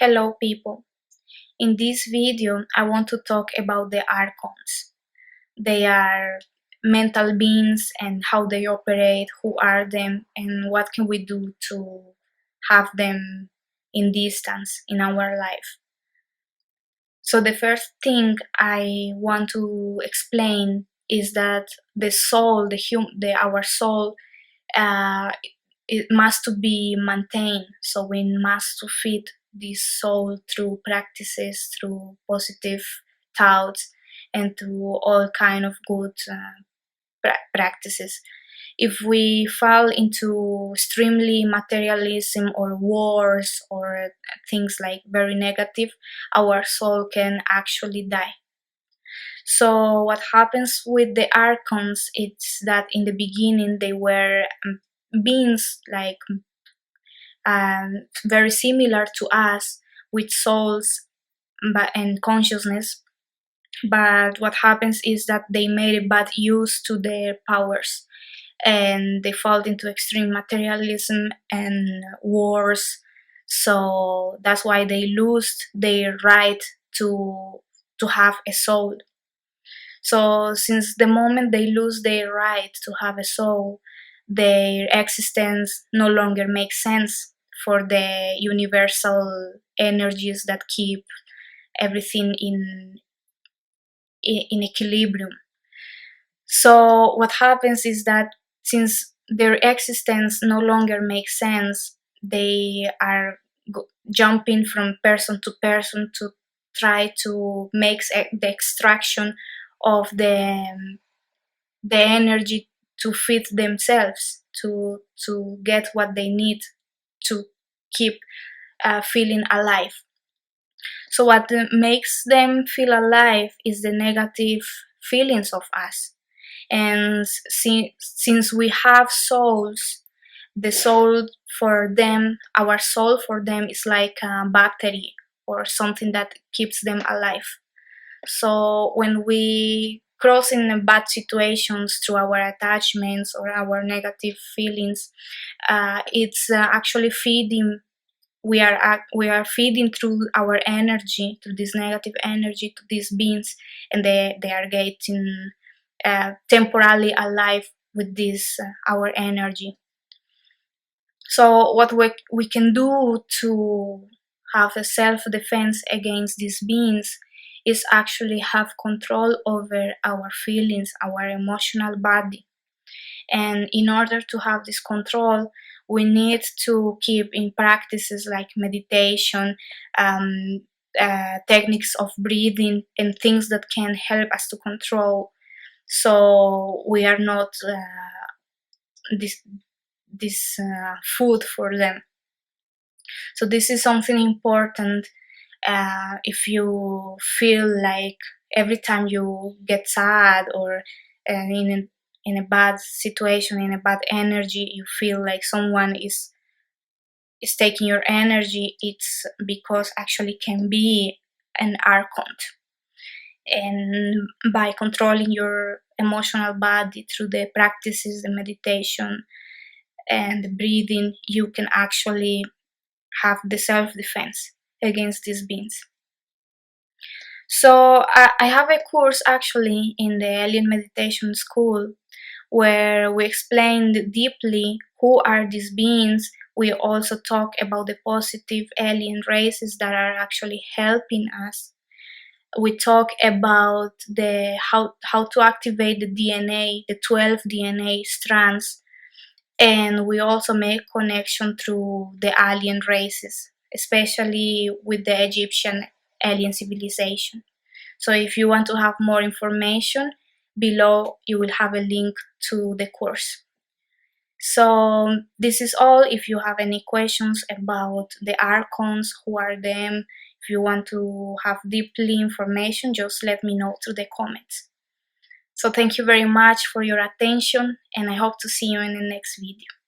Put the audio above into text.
Hello people. In this video I want to talk about the archons. They are mental beings and how they operate, who are them, and what can we do to have them in distance in our life. So the first thing I want to explain is that the soul, our soul, uh, it must to be maintained. So we must to feed this soul through practices, through positive thoughts, and through all kind of good practices. If we fall into extremely materialism or wars or things like very negative, our soul can actually die. So what happens with the archons, it's that in the beginning they were beings like very similar to us with souls and consciousness, but what happens is that they made a bad use to their powers and they fall into extreme materialism and wars. So that's why they lose their right to have a soul. So since the moment they lose their right to have a soul, their existence no longer makes sense for the universal energies that keep everything in equilibrium. So what happens is that since their existence no longer makes sense, they are jumping from person to person to try to make the extraction of the energy to feed themselves, to get what they need to keep feeling alive. So what makes them feel alive is the negative feelings of us. And since we have souls, the soul for them, our soul for them is like a battery or something that keeps them alive. So when we cross in bad situations through our attachments or our negative feelings, it's actually feeding. We are feeding through our energy, to this negative energy, to these beings, and they are getting temporarily alive with this our energy. So what we can do to have a self-defense against these beings is actually have control over our feelings, our emotional body. And in order to have this control, we need to keep in practices like meditation, techniques of breathing, and things that can help us to control, so we are not this food for them. So this is something important. If you feel like every time you get sad or in a bad situation, in a bad energy, you feel like someone is taking your energy, it's because actually can be an archon. And by controlling your emotional body through the practices, the meditation and the breathing, you can actually have the self-defense against these beings. So I have a course actually in the Alien Meditation School where we explained deeply who are these beings. We also talk about the positive alien races that are actually helping us. We talk about the how to activate the DNA, the 12 DNA strands, and we also make connection through the alien races, especially with the Egyptian alien civilization. So if you want to have more information, below you will have a link to the course. So this is all. If you have any questions about the archons, who are them, if you want to have deeply information, just let me know through the comments. So thank you very much for your attention, and I hope to see you in the next video.